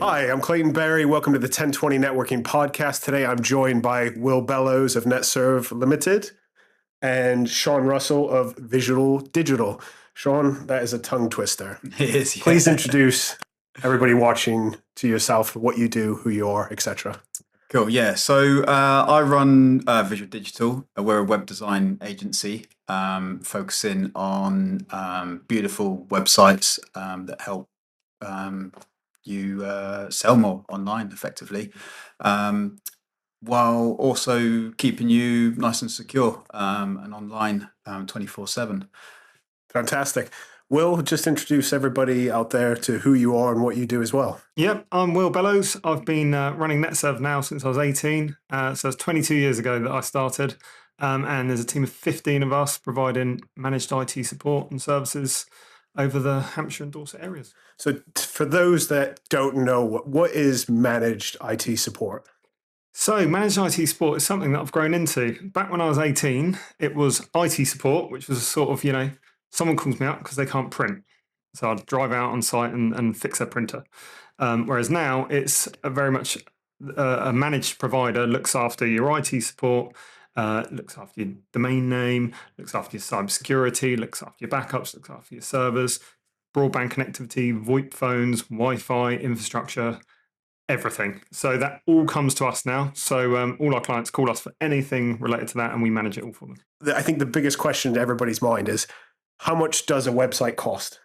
Hi, I'm Klayton Barry. Welcome to the 1020 Networking Podcast. Today I'm joined by Will Bellows of NetServe Limited and Sean Russell of Visual Digital. Sean, that is a tongue twister. It is, yeah. Please introduce everybody watching to yourself, what you do, who you are, etc. Cool, yeah. So I run Visual Digital. We're a web design agency focusing on beautiful websites that help you sell more online effectively, while also keeping you nice and secure and online 24/7. Fantastic. Will, just introduce everybody out there to who you are and what you do as well. Yep, I'm Will Bellows. I've been running NetServe now since I was 18. So it's 22 years ago that I started. And there's a team of 15 of us providing managed IT support and services over the Hampshire and Dorset areas. So for those that don't know, what is managed IT support? So managed IT support is something that I've grown into. Back when I was 18, it was IT support, which was sort of, someone calls me up because they can't print. So I'd drive out on site and fix their printer. Whereas now it's very much a managed provider, looks after your IT support, looks after your domain name, looks after your cybersecurity, looks after your backups, looks after your servers, broadband connectivity, VoIP phones, Wi-Fi, infrastructure, everything. So that all comes to us now. So all our clients call us for anything related to that, and we manage it all for them. I think the biggest question to everybody's mind is, how much does a website cost?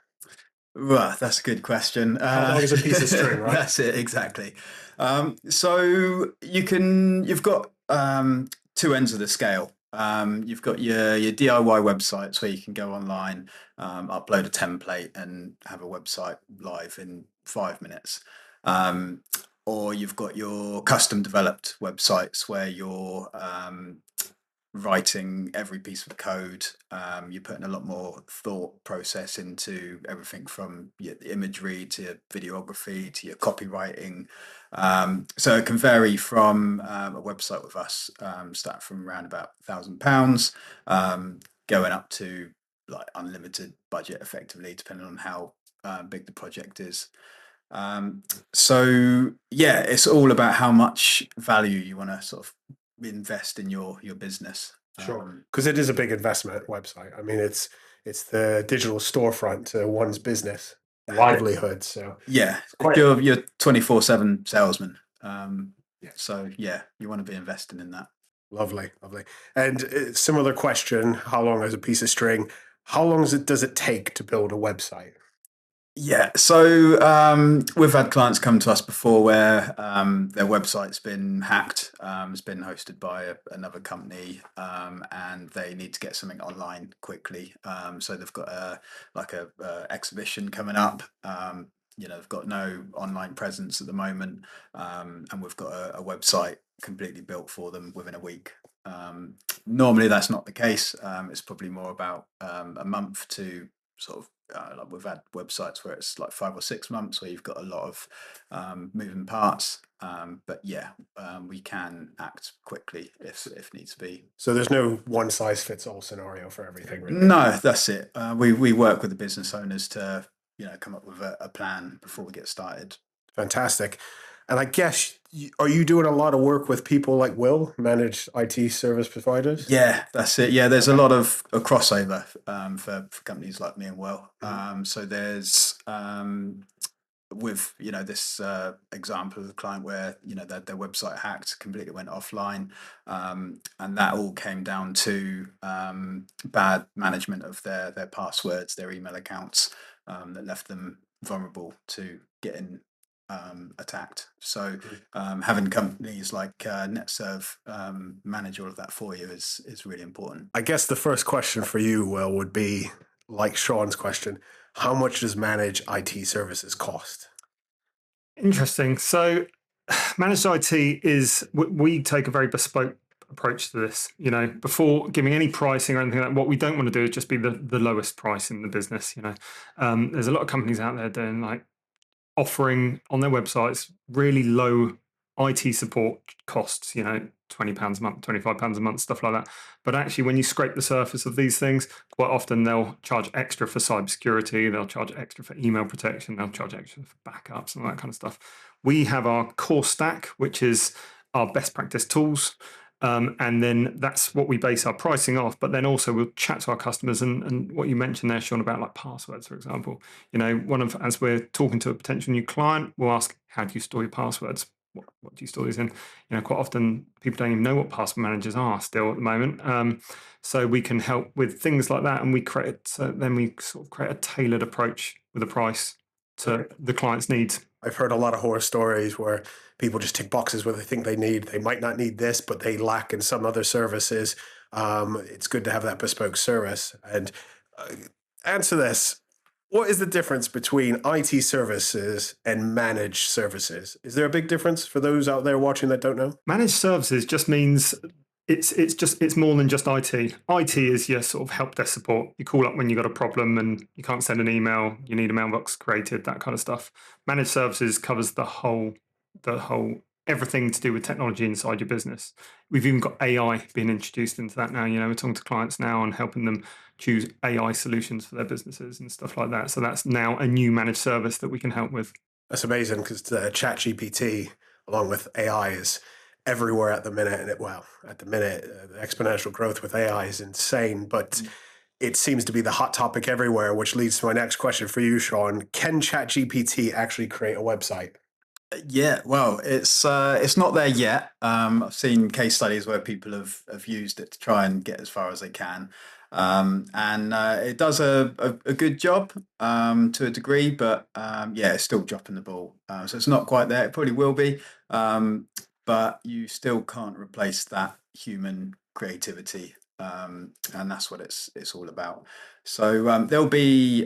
Well, that's a good question. How long is a piece of string, right? That's it, exactly. So you've got two ends of the scale. You've got your DIY websites where you can go online, upload a template, and have a website live in 5 minutes. Or you've got your custom developed websites where you're writing every piece of code. You're putting a lot more thought process into everything from the imagery to your videography to your copywriting. So it can vary from a website with us, start from around about £1,000, going up to like unlimited budget effectively, depending on how big the project is. So yeah, it's all about how much value you want to sort of invest in your business. Sure, because it is a big investment website. I mean, it's the digital storefront to one's business livelihood. So yeah, you're 24/7 salesman. So yeah, you want to be investing in that. Lovely. And similar question: how long is a piece of string? How long does it take to build a website? Yeah, so we've had clients come to us before where their website's been hacked, it's been hosted by another company, and they need to get something online quickly. So they've got a exhibition coming up. They've got no online presence at the moment, and we've got a website completely built for them within a week. Normally that's not the case. It's probably more about a month to sort of like we've had websites where it's like 5 or 6 months where you've got a lot of moving parts. But yeah, we can act quickly if needs be. So there's no one size fits all scenario for everything, really? No, that's it. We work with the business owners to come up with a plan before we get started. Fantastic. And I guess, are you doing a lot of work with people like Will, managed IT service providers? Yeah, that's it. Yeah, there's a lot of a crossover for companies like me and Will. So there's with this example of the client where their website hacked, completely went offline, and that all came down to bad management of their passwords, their email accounts, that left them vulnerable to getting attacked. So having companies like NetServe manage all of that for you is really important. I guess the first question for you, Will, would be like Sean's question: how much does managed IT services cost? Interesting. So managed IT is, we take a very bespoke approach to this. Before giving any pricing or anything like that, what we don't want to do is just be the lowest price in the business. There's a lot of companies out there doing like offering on their websites really low IT support costs, £20 a month, £25 a month, stuff like that. But actually, when you scrape the surface of these things, quite often they'll charge extra for cybersecurity, they'll charge extra for email protection, they'll charge extra for backups and all that kind of stuff. We have our core stack, which is our best practice tools. And then that's what we base our pricing off. But then also we'll chat to our customers and what you mentioned there, Sean, about like passwords, for example. As we're talking to a potential new client, we'll ask, how do you store your passwords? What do you store these in? Quite often people don't even know what password managers are still at the moment. So we can help with things like that, and we sort of create a tailored approach with a price to the client's needs. I've heard a lot of horror stories where people just tick boxes where they think they need. They might not need this, but they lack in some other services. It's good to have that bespoke service. And answer this. What is the difference between IT services and managed services? Is there a big difference for those out there watching that don't know? Managed services just means it's more than just IT. IT is your sort of help desk support. You call up when you got a problem and you can't send an email, you need a mailbox created, that kind of stuff. Managed services covers the whole everything to do with technology inside your business. We've even got AI being introduced into that now. We're talking to clients now and helping them choose AI solutions for their businesses and stuff like that. So that's now a new managed service that we can help with. That's amazing, because ChatGPT, along with AI, is everywhere at the minute. And the exponential growth with AI is insane. But it seems to be the hot topic everywhere, which leads to my next question for you, Sean. Can ChatGPT actually create a website? Yeah, well, it's not there yet. I've seen case studies where people have used it to try and get as far as they can, and it does a good job to a degree, but yeah, it's still dropping the ball. So it's not quite there. It probably will be, but you still can't replace that human creativity, and that's what it's all about. So there'll be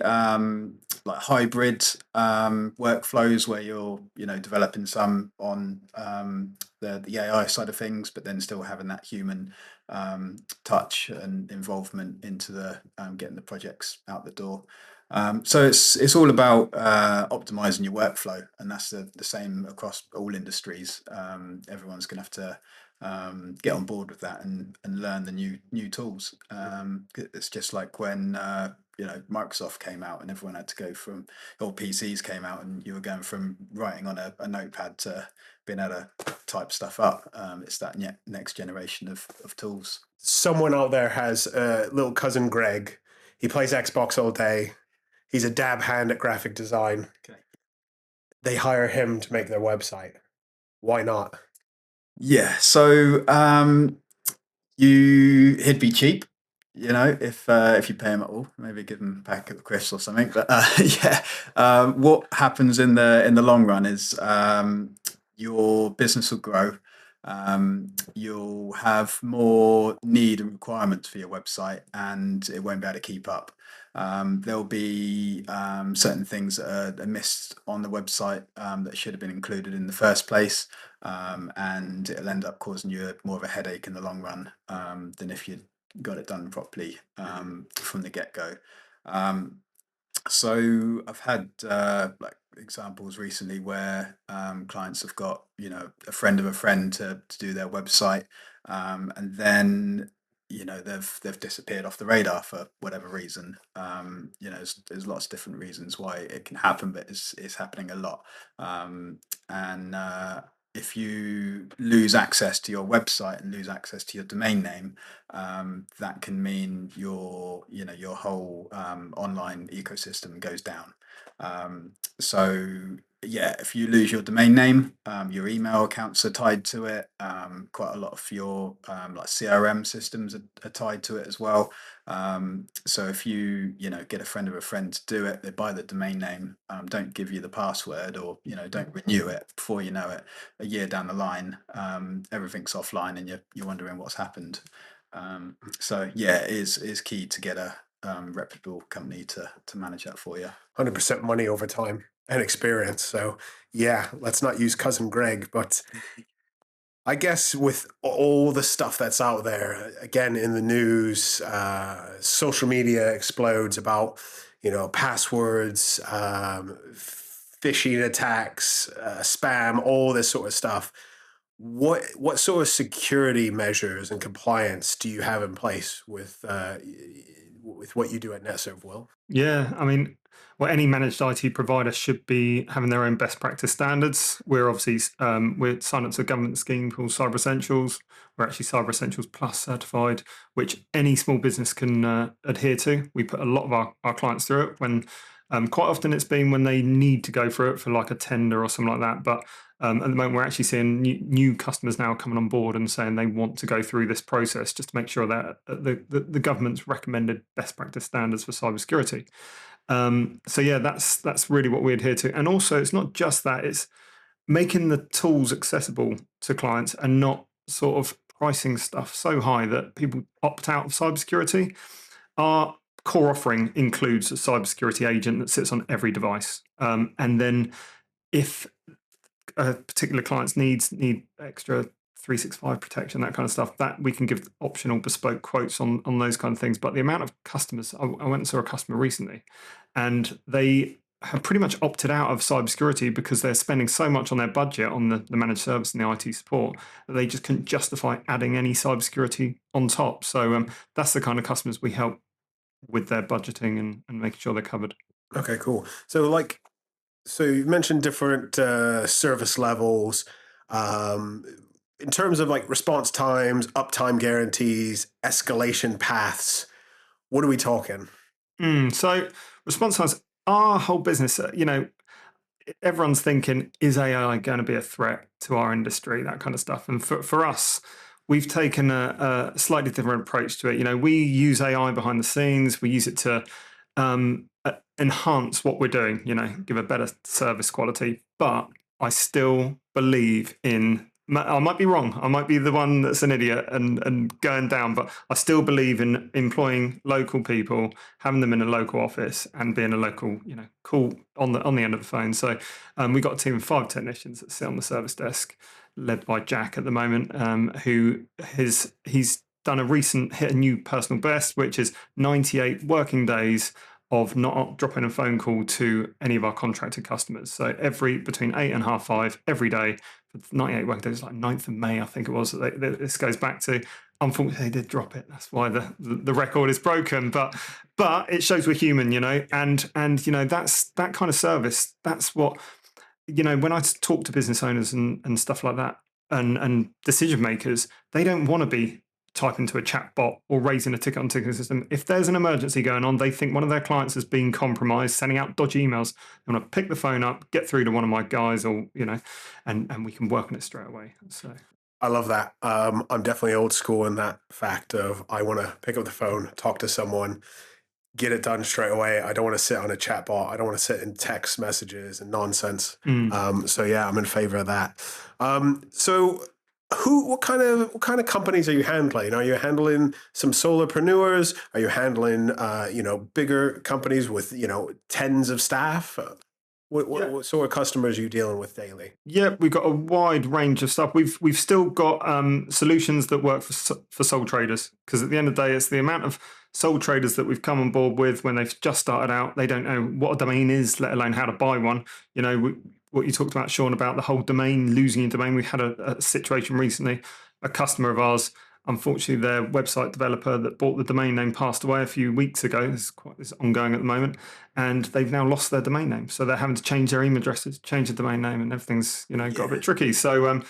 like hybrid workflows where you're developing some on the AI side of things, but then still having that human touch and involvement into the getting the projects out the door. So it's all about optimizing your workflow, and that's the same across all industries. Everyone's going to have to get on board with that and learn the new tools. It's just like when Microsoft came out and everyone had to go from, or PCs came out and you were going from writing on a notepad to being able to type stuff up. It's that next generation of tools. Someone out there has a little cousin Greg. He plays Xbox all day. He's a dab hand at graphic design. Okay. They hire him to make their website. Why not? Yeah, so he'd be cheap, if you pay him at all. Maybe give him a pack of crisps or something. But yeah, what happens in the long run is your business will grow. You'll have more need and requirements for your website, and it won't be able to keep up. There'll be certain things that are missed on the website that should have been included in the first place, and it'll end up causing you more of a headache in the long run than if you'd got it done properly from the get-go. So I've had like examples recently where clients have got a friend of a friend to do their website, and then they've disappeared off the radar for whatever reason. There's lots of different reasons why it can happen, but it's happening a lot. And if you lose access to your website and lose access to your domain name, that can mean your whole online ecosystem goes down. So yeah, if you lose your domain name, your email accounts are tied to it. Quite a lot of your like CRM systems are tied to it as well. So if you get a friend of a friend to do it, they buy the domain name, don't give you the password, or don't renew it, before you know it, a year down the line, everything's offline and you're wondering what's happened. So yeah, it is key to get a reputable company to manage that for you. 100% money over time and experience. So yeah, let's not use cousin Greg, but I guess with all the stuff that's out there, again, in the news, social media explodes about, passwords, phishing attacks, spam, all this sort of stuff. what sort of security measures and compliance do you have in place with what you do at NetServe, Will? Yeah, I mean, well, any managed IT provider should be having their own best practice standards. We're obviously we're signed up to a government scheme called Cyber Essentials. We're actually Cyber Essentials Plus certified, which any small business can adhere to. We put a lot of our clients through it when quite often it's been when they need to go through it for like a tender or something like that. But at the moment, we're actually seeing new customers now coming on board and saying they want to go through this process just to make sure that the government's recommended best practice standards for cybersecurity. So yeah, that's really what we adhere to. And also, it's not just that; it's making the tools accessible to clients and not sort of pricing stuff so high that people opt out of cybersecurity. Our core offering includes a cybersecurity agent that sits on every device, and then if particular clients need extra 365 protection, that kind of stuff, that we can give optional bespoke quotes on those kind of things. But the amount of customers, I went and saw a customer recently, and they have pretty much opted out of cybersecurity because they're spending so much on their budget on the managed service and the IT support that they just couldn't justify adding any cybersecurity on top. So that's the kind of customers we help with their budgeting and making sure they're covered. Okay, cool. So you mentioned different service levels. Um, in terms of like response times, uptime guarantees, escalation paths, what are we talking? So response times, our whole business, everyone's thinking, is AI going to be a threat to our industry? That kind of stuff. And for us, we've taken a slightly different approach to it. We use AI behind the scenes. We use it to enhance what we're doing, give a better service quality. But I still believe in, I might be wrong. I might be the one that's an idiot and going down, but I still believe in employing local people, having them in a local office and being a local, call on the end of the phone. So we got a team of 5 technicians that sit on the service desk, led by Jack at the moment, who he's done hit a new personal best, which is 98 working days of not dropping a phone call to any of our contracted customers. So between 8 and half 5 every day for 98 working days, like 9th of May, I think it was. This goes back to, unfortunately, they did drop it. That's why the record is broken. But it shows we're human, and that's that kind of service. That's what, when I talk to business owners and stuff like that, and decision makers, they don't want to be typing to a chat bot or raising a ticket on ticketing system. If there's an emergency going on, they think one of their clients has been compromised, sending out dodgy emails. They want to pick the phone up, get through to one of my guys, or and we can work on it straight away. So I love that. I'm definitely old school in that fact of I want to pick up the phone, talk to someone, get it done straight away. I don't want to sit on a chat bot. I don't want to sit in text messages and nonsense. So yeah, I'm in favor of that. So what kind of companies are you handling? Are you handling some solopreneurs? Are you handling bigger companies with tens of staff? What sort of customers are you dealing with daily? yeah, we've got a wide range of stuff. We've still got solutions that work for sole traders, because at the end of the day, it's the amount of sole traders that we've come on board with when they've just started out. They don't know what a domain is, let alone how to buy one. What you talked about, Sean, about the whole domain, losing your domain. We had a situation recently. A customer of ours, unfortunately, their website developer that bought the domain name passed away a few weeks ago. It's ongoing at the moment, and they've now lost their domain name. So they're having to change their email addresses, change the domain name, and everything's got a bit tricky. So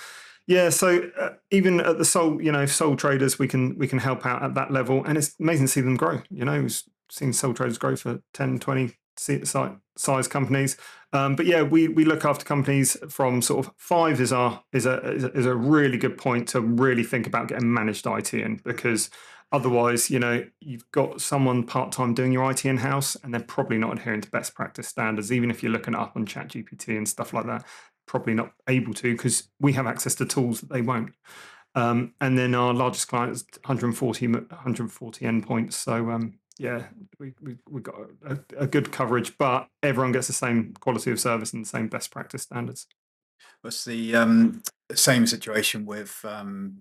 even at the sole traders, we can help out at that level, and it's amazing to see them grow. We've seen sole traders grow for 10, 20 size companies. But yeah, we look after companies from sort of 5 is a really good point to really think about getting managed IT in, because otherwise, you've got someone part-time doing your IT in-house and they're probably not adhering to best practice standards, even if you're looking it up on ChatGPT and stuff like that. Probably not able to, because we have access to tools that they won't. And then our largest client is 140 endpoints. So yeah, we got a good coverage, but everyone gets the same quality of service and the same best practice standards. What's the same situation with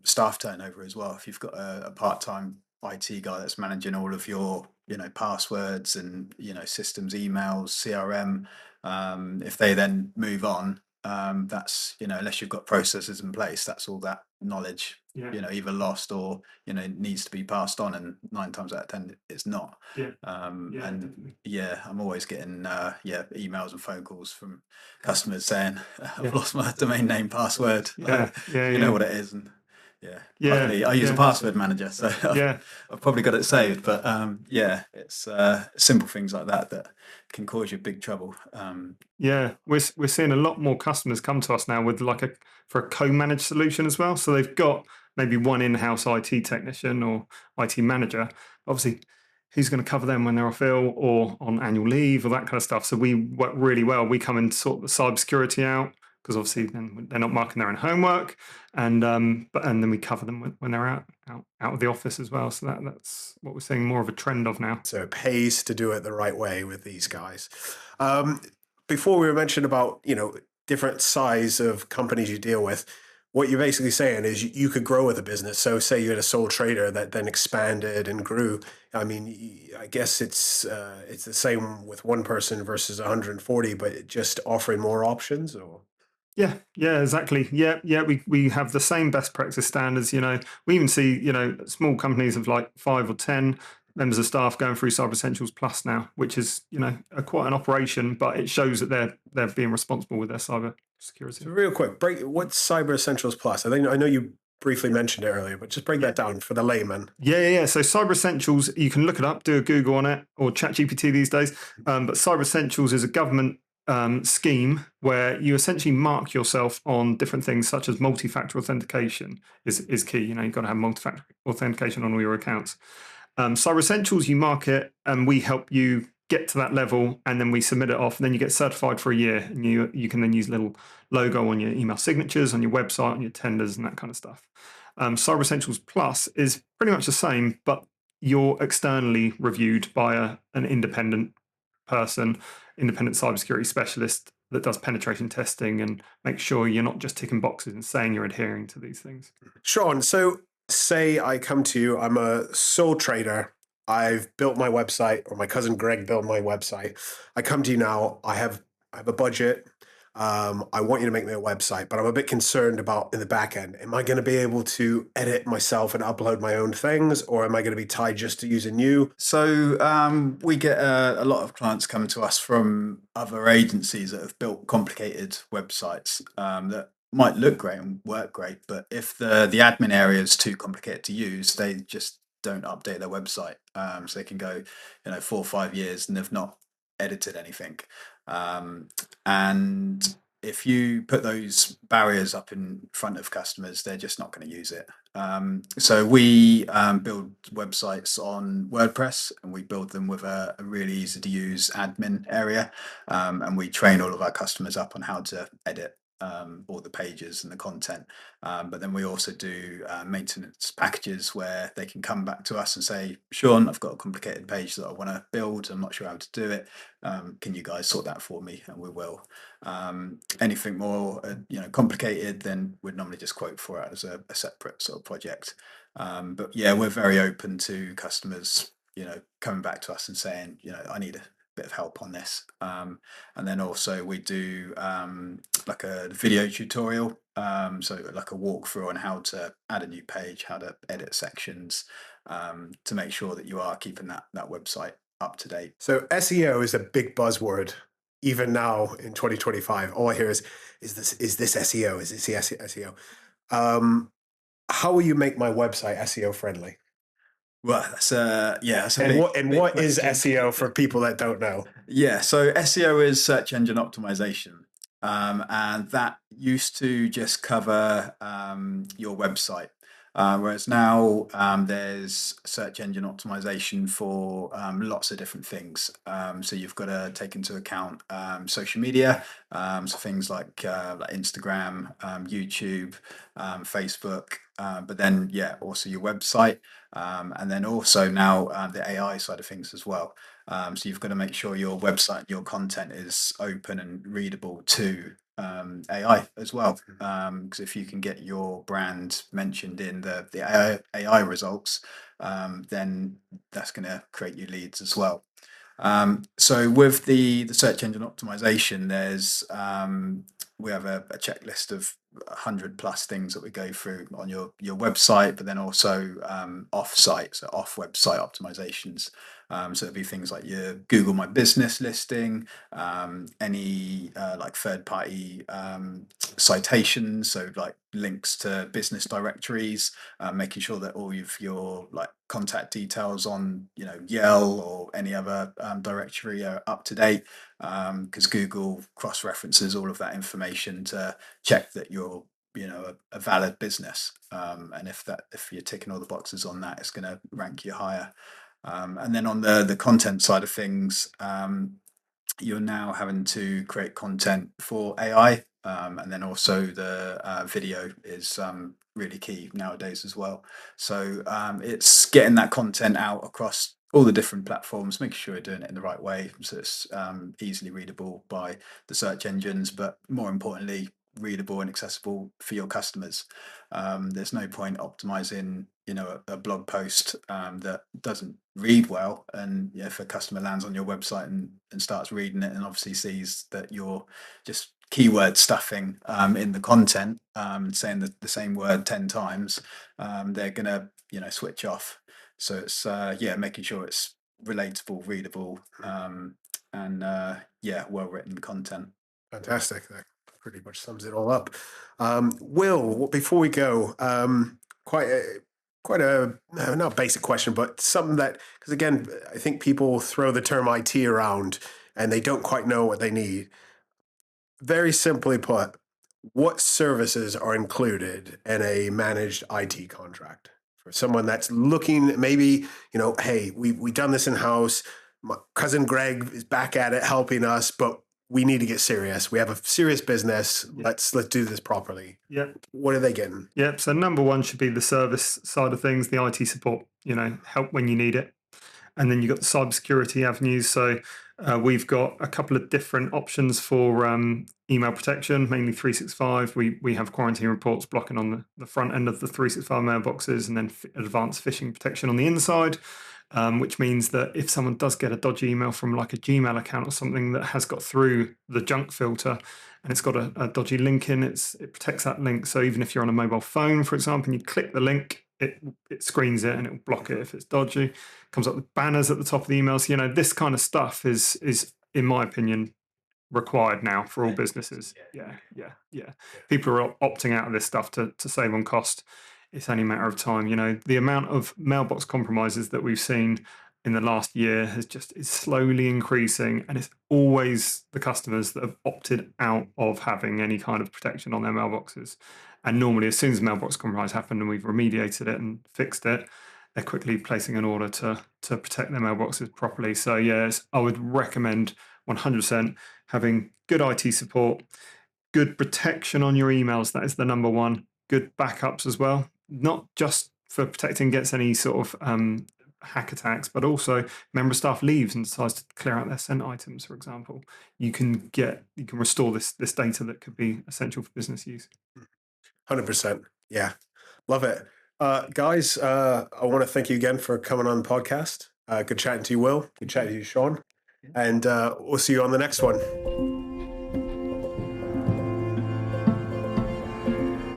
staff turnover as well? If you've got a part-time IT guy that's managing all of your, passwords and, systems, emails, CRM, if they then move on, that's, unless you've got processes in place, that's all that knowledge, Yeah. either lost or, needs to be passed on, and 9 times out of 10 it's not. Yeah. And Definitely. I'm always getting emails and phone calls from customers saying, I've Yeah. lost my domain name password. Yeah. Yeah. You know what it is. And Yeah. luckily I use a password manager, so Yeah. I've probably got it saved. But it's simple things like that that can cause you big trouble. Yeah, we're seeing a lot more customers come to us now with for a co-managed solution as well. So they've got maybe one in-house IT technician or IT manager. Obviously, who's going to cover them when they're off ill or on annual leave or that kind of stuff. So we work really well. We come and sort the cybersecurity out because obviously then they're not marking their own homework, and then we cover them when they're out of the office as well. So that's what we're seeing more of a trend of now. So it pays to do it the right way with these guys. Before we were mentioning about, different size of companies you deal with, what you're basically saying is you could grow with a business. So say you had a sole trader that then expanded and grew. I mean, I guess it's the same with one person versus 140, but just offering more options, or? Yeah, exactly. Yeah. We have the same best practice standards. We even see small companies of like 5 or 10 members of staff going through Cyber Essentials Plus now, which is quite an operation, but it shows that they're being responsible with their cyber security. So real quick, what's Cyber Essentials Plus? I know you briefly mentioned it earlier, but just break that down for the layman. Yeah. So Cyber Essentials, you can look it up, do a Google on it, or ChatGPT these days. But Cyber Essentials is a government scheme where you essentially mark yourself on different things, such as multi-factor authentication is key. You've got to have multi-factor authentication on all your accounts. Cyber Essentials, you mark it, and we help you get to that level, and then we submit it off, and then you get certified for a year, and you can then use a little logo on your email signatures, on your website, on your tenders, and that kind of stuff. Cyber Essentials Plus is pretty much the same, but you're externally reviewed by an independent person, independent cybersecurity specialist that does penetration testing and makes sure you're not just ticking boxes and saying you're adhering to these things. Sean, so say I come to you, I'm a sole trader. I've built my website, or my cousin Greg built my website. I come to you now. I have a budget. I want you to make me a website, but I'm a bit concerned about in the back end. Am I going to be able to edit myself and upload my own things, or am I going to be tied just to using you? So we get a lot of clients come to us from other agencies that have built complicated websites that might look great and work great, but if the admin area is too complicated to use, they just don't update their website. So they can go 4 or 5 years and they've not edited anything. And if you put those barriers up in front of customers, they're just not going to use it. So we build websites on WordPress, and we build them with a really easy to use admin area, and we train all of our customers up on how to edit all the pages and the content. But then we also do maintenance packages where they can come back to us and say, Sean, I've got a complicated page that I want to build. I'm not sure how to do it. Can you guys sort that for me? And we will. Anything more complicated, then we'd normally just quote for it as a separate sort of project. But yeah, we're very open to customers coming back to us and saying, I need a bit of help on this. And then also we do like a video tutorial, so like a walkthrough on how to add a new page, how to edit sections, to make sure that you are keeping that website up to date. So SEO is a big buzzword even now in 2025. All I hear is this SEO? Is this the SEO? How will you make my website SEO friendly? Well, that's a what is SEO for people that don't know? Yeah, so SEO is search engine optimization, and that used to just cover your website, whereas now there's search engine optimization for lots of different things. So you've got to take into account social media, so things like Instagram, YouTube, Facebook, but then also your website. And then also now the AI side of things as well. So you've got to make sure your website, your content is open and readable to AI as well. Because if you can get your brand mentioned in the AI results, then that's going to create you leads as well. So with the search engine optimization, there's we have a checklist of 100 plus things that we go through on your website, but then also off-site, so off website optimizations. So it'd be things like your Google My Business listing, any like third-party citations, so like links to business directories, making sure that all of your like contact details on Yell or any other directory are up to date, because Google cross-references all of that information to check that you're a valid business, and if you're ticking all the boxes on that, it's going to rank you higher. And then on the content side of things, you're now having to create content for AI, and then also the video is really key nowadays as well. So it's getting that content out across all the different platforms, making sure you're doing it in the right way so it's easily readable by the search engines, but more importantly, readable and accessible for your customers. There's no point optimizing a blog post that doesn't read well, and if a customer lands on your website and starts reading it and obviously sees that you're just keyword stuffing in the content, saying the same word 10 times, they're gonna switch off. So it's making sure it's relatable, readable, and well written content. Fantastic. That pretty much sums it all up. Will, before we go, quite a not a basic question, but something that, because again, I think people throw the term IT around and they don't quite know what they need. Very simply put, what services are included in a managed IT contract for someone that's looking, maybe, hey, we done this in house. My cousin Greg is back at it helping us, but we need to get serious. We have a serious business. Yeah. Let's do this properly. Yeah. What are they getting? Yep. So number one should be the service side of things, the IT support, help when you need it. And then you've got the cybersecurity avenues. So we've got a couple of different options for email protection, mainly 365. We have quarantine reports blocking on the front end of the 365 mailboxes, and then advanced phishing protection on the inside, which means that if someone does get a dodgy email from like a Gmail account or something that has got through the junk filter and it's got a dodgy link in, it protects that link. So even if you're on a mobile phone, for example, and you click the link, it screens it and it will block it if it's dodgy. Comes up with banners at the top of the emails. This kind of stuff is in my opinion required now for all businesses. Yeah. People are opting out of this stuff to save on cost. It's only a matter of time. The amount of mailbox compromises that we've seen in the last year is slowly increasing, and it's always the customers that have opted out of having any kind of protection on their mailboxes. And normally, as soon as mailbox compromise happened and we've remediated it and fixed it, they're quickly placing an order to protect their mailboxes properly. So yes, I would recommend 100% having good IT support, good protection on your emails. That is the number one. Good backups as well, not just for protecting against any sort of hack attacks, but also member of staff leaves and decides to clear out their sent items, for example. You can restore this data that could be essential for business use. 100%. Yeah. Love it. Guys, I want to thank you again for coming on the podcast. Good chatting to you, Will. Good chatting to you, Sean. And we'll see you on the next one.